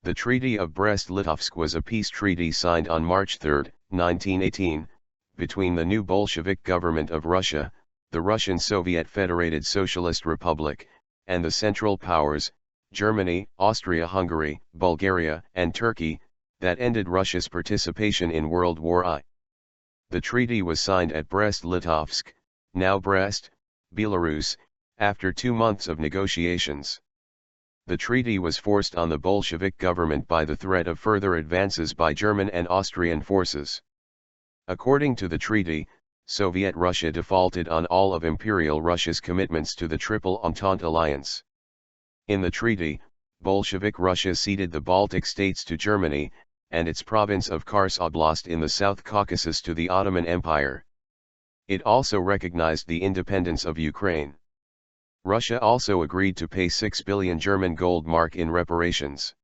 The Treaty of Brest-Litovsk was a peace treaty signed on March 3, 1918, between the new Bolshevik government of Russia, the Russian Soviet Federated Socialist Republic, and the Central Powers, Germany, Austria-Hungary, Bulgaria, and Turkey, that ended Russia's participation in World War I. The treaty was signed at Brest-Litovsk, now Brest, Belarus, after 2 months of negotiations. The treaty was forced on the Bolshevik government by the threat of further advances by German and Austrian forces. According to the treaty, Soviet Russia defaulted on all of Imperial Russia's commitments to the Triple Entente alliance. In the treaty, Bolshevik Russia ceded the Baltic States to Germany, and its province of Kars Oblast in the South Caucasus to the Ottoman Empire. It also recognized the independence of Ukraine. Russia also agreed to pay 6 billion German gold mark in reparations.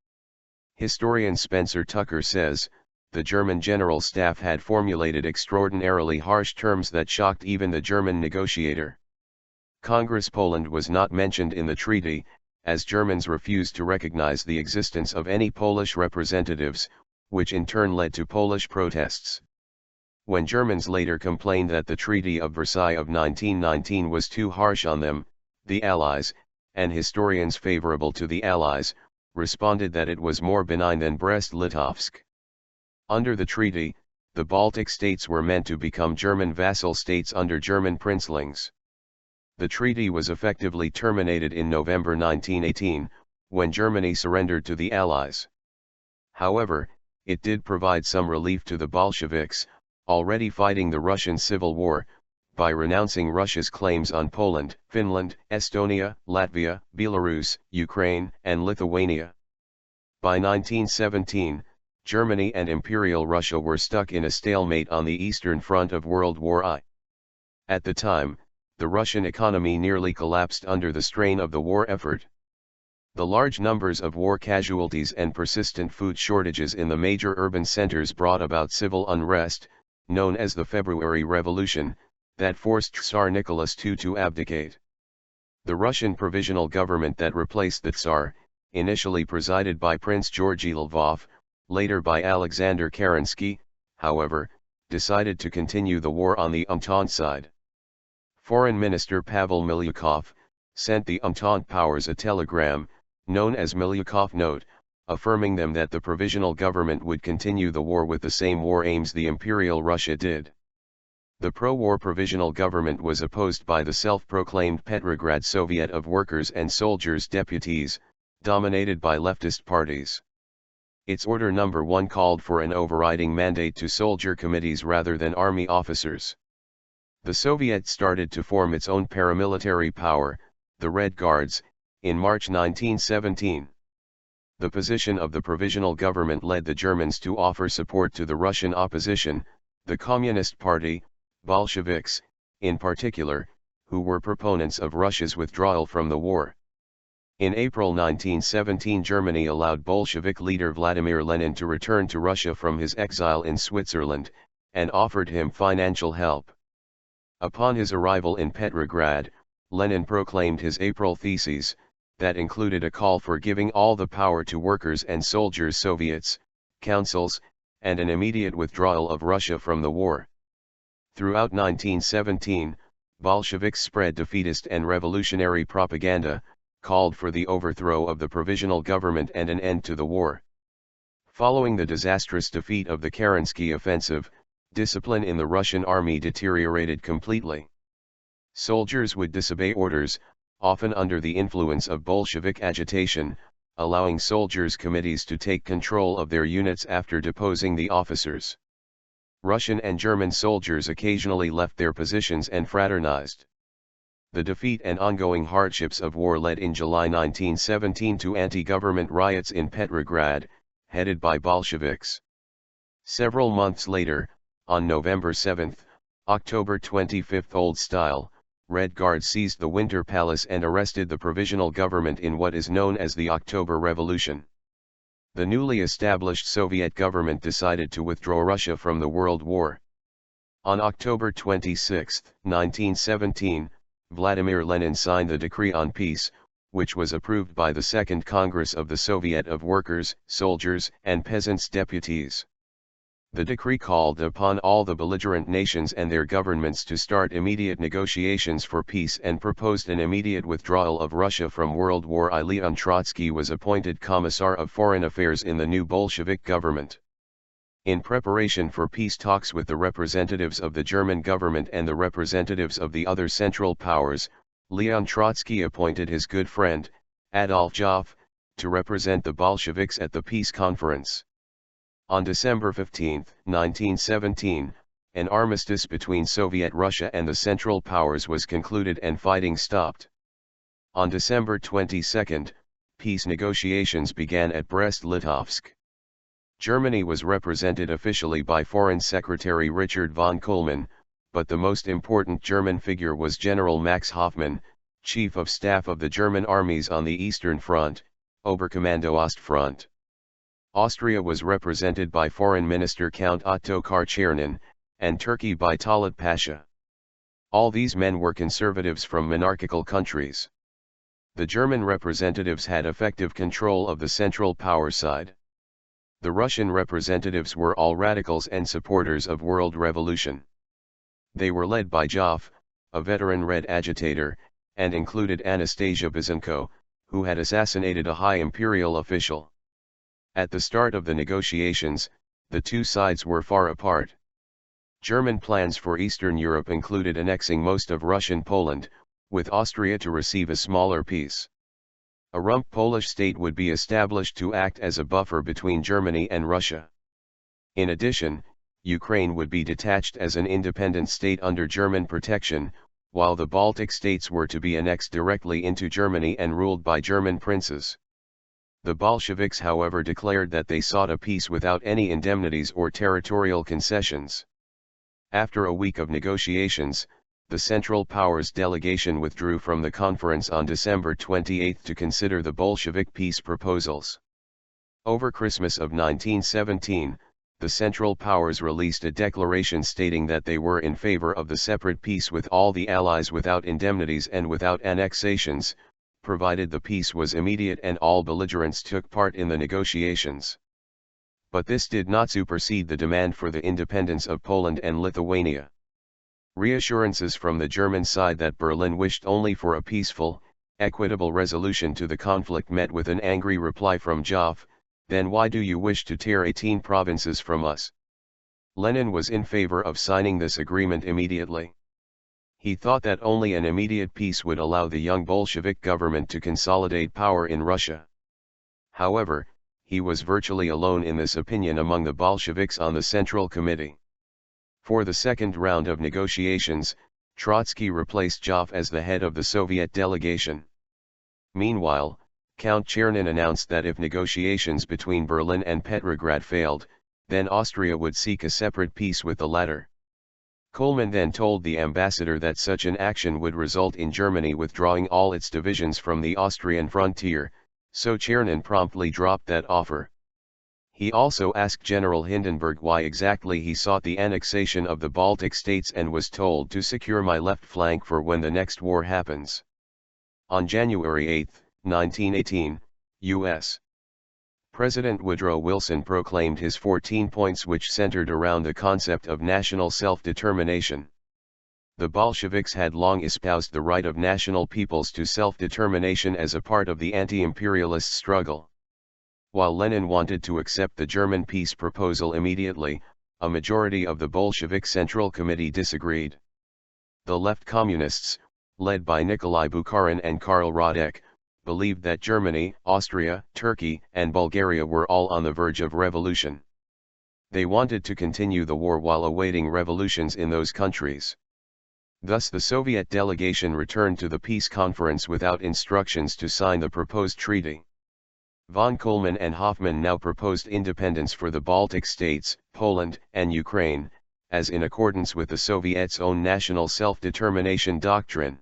Historian Spencer Tucker says, the German General Staff had formulated extraordinarily harsh terms that shocked even the German negotiator. Congress Poland was not mentioned in the treaty, as Germans refused to recognize the existence of any Polish representatives, which in turn led to Polish protests. When Germans later complained that the Treaty of Versailles of 1919 was too harsh on them, the Allies, and historians favorable to the Allies, responded that it was more benign than Brest-Litovsk. Under the treaty, the Baltic states were meant to become German vassal states under German princelings. The treaty was effectively terminated in November 1918, when Germany surrendered to the Allies. However, it did provide some relief to the Bolsheviks, already fighting the Russian Civil War, by renouncing Russia's claims on Poland, Finland, Estonia, Latvia, Belarus, Ukraine, and Lithuania. By 1917, Germany and Imperial Russia were stuck in a stalemate on the Eastern Front of World War I. At the time, the Russian economy nearly collapsed under the strain of the war effort. The large numbers of war casualties and persistent food shortages in the major urban centers brought about civil unrest, known as the February Revolution, that forced Tsar Nicholas II to abdicate. The Russian provisional government that replaced the Tsar, initially presided by Prince Georgy Lvov, later by Alexander Kerensky, however, decided to continue the war on the Entente side. Foreign Minister Pavel Milyukov sent the Entente powers a telegram, known as Milyukov Note, affirming them that the provisional government would continue the war with the same war aims the Imperial Russia did. The pro-war provisional government was opposed by the self-proclaimed Petrograd Soviet of Workers' and Soldiers' Deputies, dominated by leftist parties. Its Order No. 1 called for an overriding mandate to soldier committees rather than army officers. The Soviet started to form its own paramilitary power, the Red Guards, in March 1917. The position of the provisional government led the Germans to offer support to the Russian opposition, the Communist Party, Bolsheviks, in particular, who were proponents of Russia's withdrawal from the war. In April 1917 Germany allowed Bolshevik leader Vladimir Lenin to return to Russia from his exile in Switzerland, and offered him financial help. Upon his arrival in Petrograd, Lenin proclaimed his April theses, that included a call for giving all the power to workers' and soldiers' Soviets, councils, and an immediate withdrawal of Russia from the war. Throughout 1917, Bolsheviks spread defeatist and revolutionary propaganda, called for the overthrow of the provisional government and an end to the war. Following the disastrous defeat of the Kerensky offensive, discipline in the Russian army deteriorated completely. Soldiers would disobey orders, often under the influence of Bolshevik agitation, allowing soldiers' committees to take control of their units after deposing the officers. Russian and German soldiers occasionally left their positions and fraternized. The defeat and ongoing hardships of war led in July 1917 to anti-government riots in Petrograd, headed by Bolsheviks. Several months later, on November 7, October 25 Old Style, Red Guards seized the Winter Palace and arrested the provisional government in what is known as the October Revolution. The newly established Soviet government decided to withdraw Russia from the World War. On October 26, 1917, Vladimir Lenin signed the Decree on Peace, which was approved by the Second Congress of the Soviet of Workers, Soldiers, and Peasants' Deputies. The decree called upon all the belligerent nations and their governments to start immediate negotiations for peace and proposed an immediate withdrawal of Russia from World War I. Leon Trotsky was appointed Commissar of Foreign Affairs in the new Bolshevik government. In preparation for peace talks with the representatives of the German government and the representatives of the other Central Powers, Leon Trotsky appointed his good friend, Adolf Joffe, to represent the Bolsheviks at the peace conference. On December 15, 1917, an armistice between Soviet Russia and the Central Powers was concluded and fighting stopped. On December 22, peace negotiations began at Brest-Litovsk. Germany was represented officially by Foreign Secretary Richard von Kuhlmann, but the most important German figure was General Max Hoffmann, Chief of Staff of the German armies on the Eastern Front, Oberkommando Ostfront. Austria was represented by Foreign Minister Count Ottokar Czernin, and Turkey by Talat Pasha. All these men were conservatives from monarchical countries. The German representatives had effective control of the Central Power side. The Russian representatives were all radicals and supporters of world revolution. They were led by Joffe, a veteran Red agitator, and included Anastasia Bezenko, who had assassinated a high imperial official. At the start of the negotiations, the two sides were far apart. German plans for Eastern Europe included annexing most of Russian Poland, with Austria to receive a smaller piece. A rump Polish state would be established to act as a buffer between Germany and Russia. In addition, Ukraine would be detached as an independent state under German protection, while the Baltic states were to be annexed directly into Germany and ruled by German princes. The Bolsheviks, however, declared that they sought a peace without any indemnities or territorial concessions. After a week of negotiations, the Central Powers delegation withdrew from the conference on December 28 to consider the Bolshevik peace proposals. Over Christmas of 1917, the Central Powers released a declaration stating that they were in favor of the separate peace with all the Allies without indemnities and without annexations, provided the peace was immediate and all belligerents took part in the negotiations. But this did not supersede the demand for the independence of Poland and Lithuania. Reassurances from the German side that Berlin wished only for a peaceful, equitable resolution to the conflict met with an angry reply from Joffe, "Then why do you wish to tear 18 provinces from us?" Lenin was in favor of signing this agreement immediately. He thought that only an immediate peace would allow the young Bolshevik government to consolidate power in Russia. However, he was virtually alone in this opinion among the Bolsheviks on the Central Committee. For the second round of negotiations, Trotsky replaced Joffe as the head of the Soviet delegation. Meanwhile, Count Czernin announced that if negotiations between Berlin and Petrograd failed, then Austria would seek a separate peace with the latter. Kuhlmann then told the ambassador that such an action would result in Germany withdrawing all its divisions from the Austrian frontier, so Czernin promptly dropped that offer. He also asked General Hindenburg why exactly he sought the annexation of the Baltic states and was told to secure my left flank for when the next war happens. On January 8, 1918, U.S. President Woodrow Wilson proclaimed his 14 points which centered around the concept of national self-determination. The Bolsheviks had long espoused the right of national peoples to self-determination as a part of the anti-imperialist struggle. While Lenin wanted to accept the German peace proposal immediately, a majority of the Bolshevik Central Committee disagreed. The left communists, led by Nikolai Bukharin and Karl Radek, believed that Germany, Austria, Turkey, and Bulgaria were all on the verge of revolution. They wanted to continue the war while awaiting revolutions in those countries. Thus the Soviet delegation returned to the peace conference without instructions to sign the proposed treaty. Von Kuhlmann and Hoffmann now proposed independence for the Baltic states, Poland, and Ukraine, as in accordance with the Soviets' own national self-determination doctrine.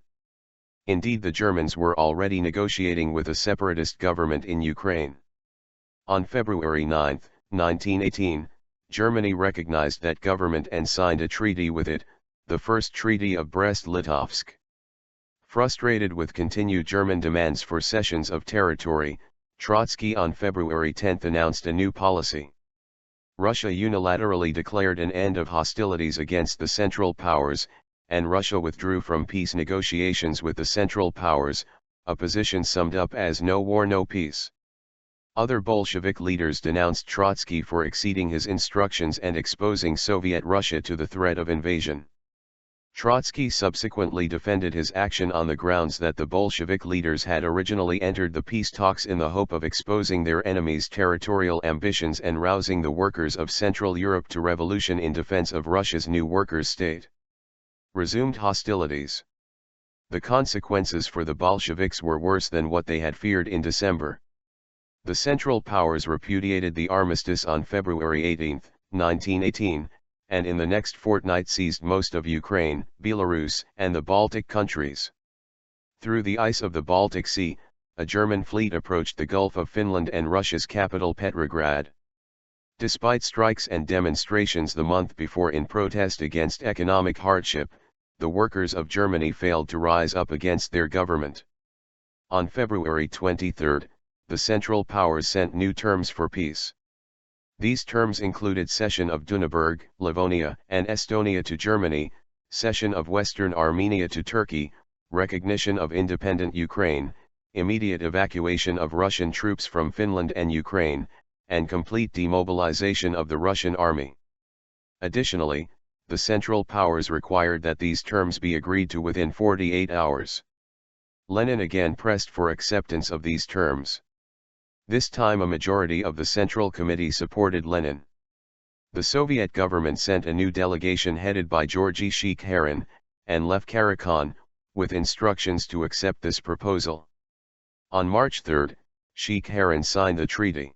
Indeed, the Germans were already negotiating with a separatist government in Ukraine. On February 9, 1918, Germany recognized that government and signed a treaty with it, the First Treaty of Brest-Litovsk. Frustrated with continued German demands for cessions of territory, Trotsky on February 10 announced a new policy. Russia unilaterally declared an end of hostilities against the Central Powers, and Russia withdrew from peace negotiations with the Central Powers, a position summed up as no war no peace. Other Bolshevik leaders denounced Trotsky for exceeding his instructions and exposing Soviet Russia to the threat of invasion. Trotsky subsequently defended his action on the grounds that the Bolshevik leaders had originally entered the peace talks in the hope of exposing their enemies' territorial ambitions and rousing the workers of Central Europe to revolution in defense of Russia's new workers' state. Resumed hostilities. The consequences for the Bolsheviks were worse than what they had feared in December. The Central Powers repudiated the armistice on February 18, 1918, and in the next fortnight seized most of Ukraine, Belarus, and the Baltic countries. Through the ice of the Baltic Sea, a German fleet approached the Gulf of Finland and Russia's capital Petrograd. Despite strikes and demonstrations the month before in protest against economic hardship, the workers of Germany failed to rise up against their government. On February 23, the Central Powers sent new terms for peace. These terms included cession of Dunaburg, Livonia, and Estonia to Germany, cession of Western Armenia to Turkey, recognition of independent Ukraine, immediate evacuation of Russian troops from Finland and Ukraine, and complete demobilization of the Russian army. Additionally, the Central Powers required that these terms be agreed to within 48 hours. Lenin again pressed for acceptance of these terms. This time a majority of the Central Committee supported Lenin. The Soviet government sent a new delegation headed by Georgy Shikharin, and Lev Karakan, with instructions to accept this proposal. On March 3, Shikharin signed the treaty.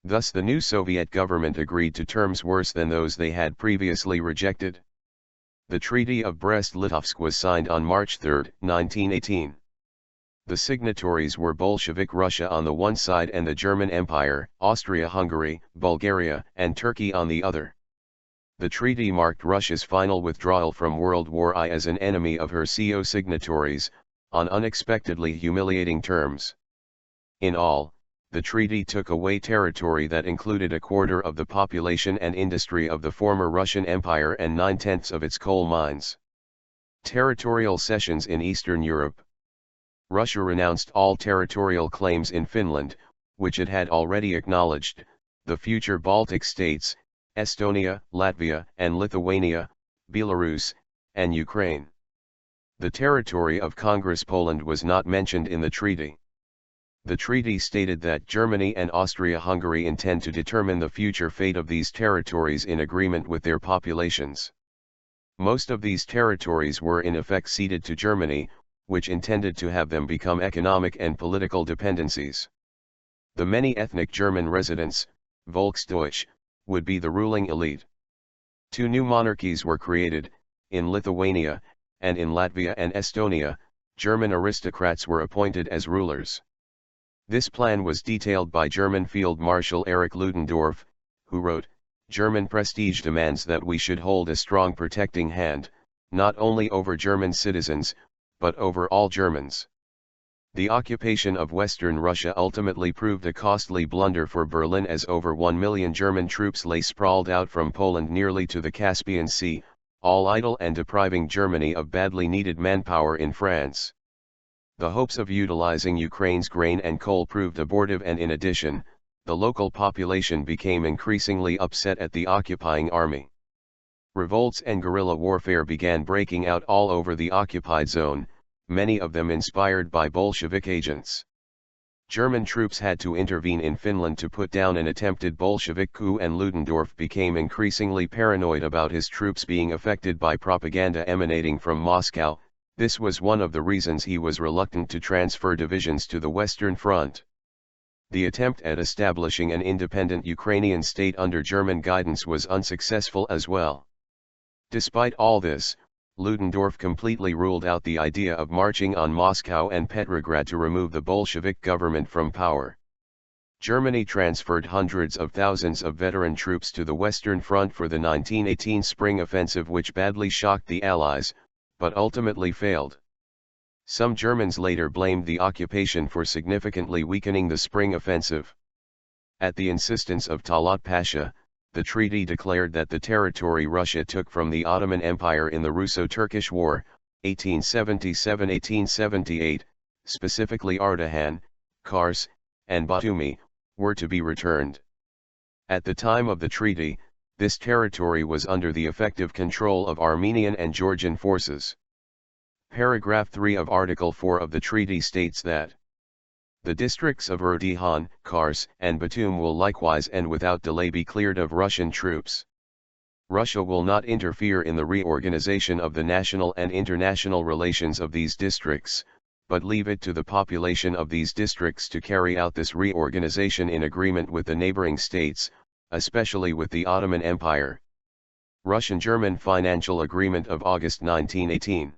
Thus the new Soviet government agreed to terms worse than those they had previously rejected. The Treaty of Brest-Litovsk was signed on March 3, 1918. The signatories were Bolshevik Russia on the one side and the German Empire, Austria-Hungary, Bulgaria, and Turkey on the other. The treaty marked Russia's final withdrawal from World War I as an enemy of her co-signatories, on unexpectedly humiliating terms. In all, the treaty took away territory that included a quarter of the population and industry of the former Russian Empire and 9/10 of its coal mines. Territorial cessions in Eastern Europe. Russia renounced all territorial claims in Finland, which it had already acknowledged, the future Baltic States, Estonia, Latvia, and Lithuania, Belarus, and Ukraine. The territory of Congress Poland was not mentioned in the treaty. The treaty stated that Germany and Austria-Hungary intend to determine the future fate of these territories in agreement with their populations. Most of these territories were in effect ceded to Germany, which intended to have them become economic and political dependencies. The many ethnic German residents, Volksdeutsch, would be the ruling elite. Two new monarchies were created, in Lithuania, and in Latvia and Estonia, German aristocrats were appointed as rulers. This plan was detailed by German Field Marshal Erich Ludendorff, who wrote, "German prestige demands that we should hold a strong protecting hand, not only over German citizens, but over all Germans." The occupation of Western Russia ultimately proved a costly blunder for Berlin, as over 1 million German troops lay sprawled out from Poland nearly to the Caspian Sea, all idle and depriving Germany of badly needed manpower in France. The hopes of utilizing Ukraine's grain and coal proved abortive, and in addition, the local population became increasingly upset at the occupying army. Revolts and guerrilla warfare began breaking out all over the occupied zone, many of them inspired by Bolshevik agents. German troops had to intervene in Finland to put down an attempted Bolshevik coup, and Ludendorff became increasingly paranoid about his troops being affected by propaganda emanating from Moscow. This was one of the reasons he was reluctant to transfer divisions to the Western Front. The attempt at establishing an independent Ukrainian state under German guidance was unsuccessful as well. Despite all this, Ludendorff completely ruled out the idea of marching on Moscow and Petrograd to remove the Bolshevik government from power. Germany transferred hundreds of thousands of veteran troops to the Western Front for the 1918 spring offensive, which badly shocked the Allies, but ultimately failed. Some Germans later blamed the occupation for significantly weakening the spring offensive. At the insistence of Talat Pasha, the treaty declared that the territory Russia took from the Ottoman Empire in the Russo-Turkish War, 1877–1878, specifically Ardahan, Kars, and Batumi, were to be returned. At the time of the treaty, this territory was under the effective control of Armenian and Georgian forces. Paragraph 3 of Article 4 of the treaty states that the districts of Ardahan, Kars, and Batum will likewise and without delay be cleared of Russian troops. Russia will not interfere in the reorganization of the national and international relations of these districts, but leave it to the population of these districts to carry out this reorganization in agreement with the neighboring states, especially with the Ottoman Empire. Russian-German Financial Agreement of August 1918.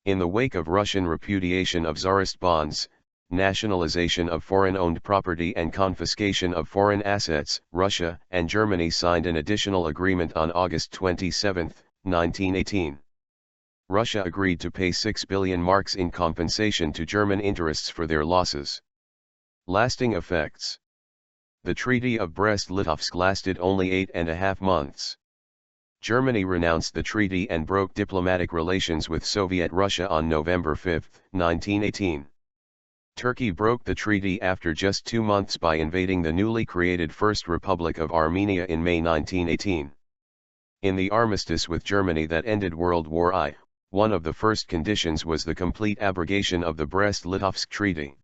In the wake of Russian repudiation of Tsarist bonds, nationalization of foreign-owned property and confiscation of foreign assets, Russia and Germany signed an additional agreement on August 27, 1918. Russia agreed to pay 6 billion marks in compensation to German interests for their losses. Lasting effects. The Treaty of Brest-Litovsk lasted only 8.5 months. Germany renounced the treaty and broke diplomatic relations with Soviet Russia on November 5, 1918. Turkey broke the treaty after just 2 months by invading the newly created First Republic of Armenia in May 1918. In the armistice with Germany that ended World War I, one of the first conditions was the complete abrogation of the Brest-Litovsk Treaty.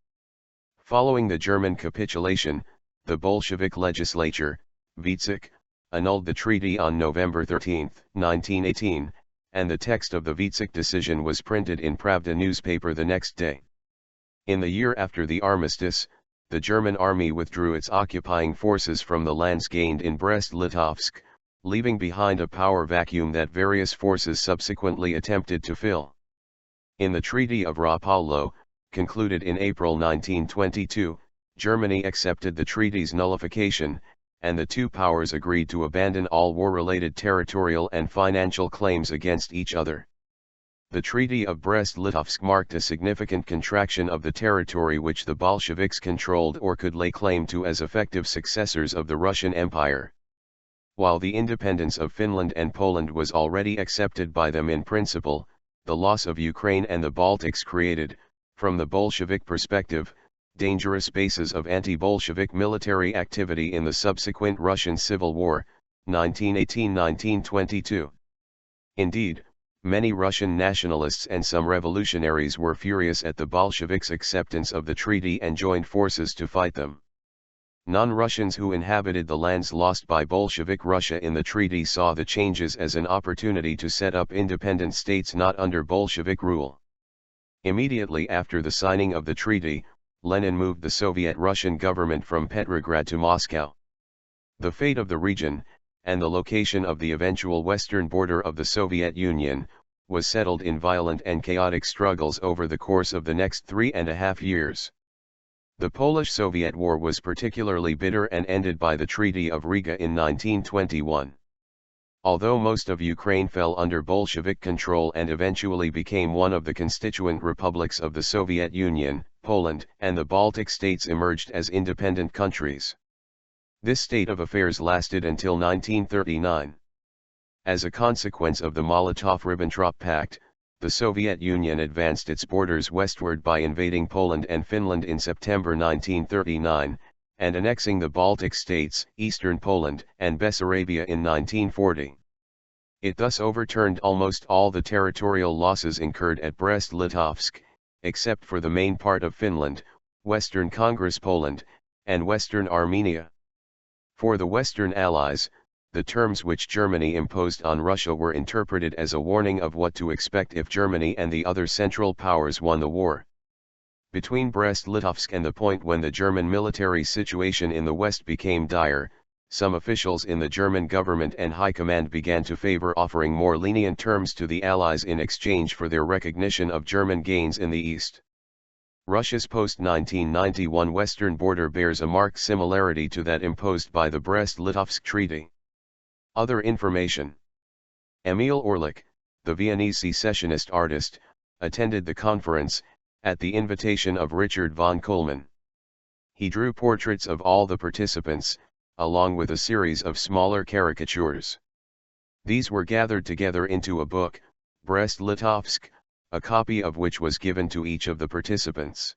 Following the German capitulation, the Bolshevik legislature, Vitsik, annulled the treaty on November 13, 1918, and the text of the Vitsik decision was printed in Pravda newspaper the next day. In the year after the armistice, the German army withdrew its occupying forces from the lands gained in Brest-Litovsk, leaving behind a power vacuum that various forces subsequently attempted to fill. In the Treaty of Rapallo, concluded in April 1922, Germany accepted the treaty's nullification, and the two powers agreed to abandon all war-related territorial and financial claims against each other. The Treaty of Brest-Litovsk marked a significant contraction of the territory which the Bolsheviks controlled or could lay claim to as effective successors of the Russian Empire. While the independence of Finland and Poland was already accepted by them in principle, the loss of Ukraine and the Baltics created, from the Bolshevik perspective, dangerous bases of anti-Bolshevik military activity in the subsequent Russian Civil War, 1918–1922. Indeed, many Russian nationalists and some revolutionaries were furious at the Bolsheviks' acceptance of the treaty and joined forces to fight them. Non-Russians who inhabited the lands lost by Bolshevik Russia in the treaty saw the changes as an opportunity to set up independent states not under Bolshevik rule. Immediately after the signing of the treaty, Lenin moved the Soviet Russian government from Petrograd to Moscow. The fate of the region, and the location of the eventual western border of the Soviet Union, was settled in violent and chaotic struggles over the course of the next 3.5 years. The Polish-Soviet War was particularly bitter and ended by the Treaty of Riga in 1921. Although most of Ukraine fell under Bolshevik control and eventually became one of the constituent republics of the Soviet Union, Poland and the Baltic States emerged as independent countries. This state of affairs lasted until 1939. As a consequence of the Molotov-Ribbentrop Pact, the Soviet Union advanced its borders westward by invading Poland and Finland in September 1939, and annexing the Baltic States, eastern Poland, and Bessarabia in 1940. It thus overturned almost all the territorial losses incurred at Brest-Litovsk, except for the main part of Finland, western Congress Poland, and western Armenia. For the Western Allies, the terms which Germany imposed on Russia were interpreted as a warning of what to expect if Germany and the other Central Powers won the war. Between Brest-Litovsk and the point when the German military situation in the West became dire, some officials in the German government and high command began to favor offering more lenient terms to the Allies in exchange for their recognition of German gains in the East. Russia's post-1991 western border bears a marked similarity to that imposed by the Brest-Litovsk Treaty. Other information. Emil Orlik, the Viennese secessionist artist, attended the conference, at the invitation of Richard von Kuhlmann. He drew portraits of all the participants, along with a series of smaller caricatures. These were gathered together into a book, Brest-Litovsk, a copy of which was given to each of the participants.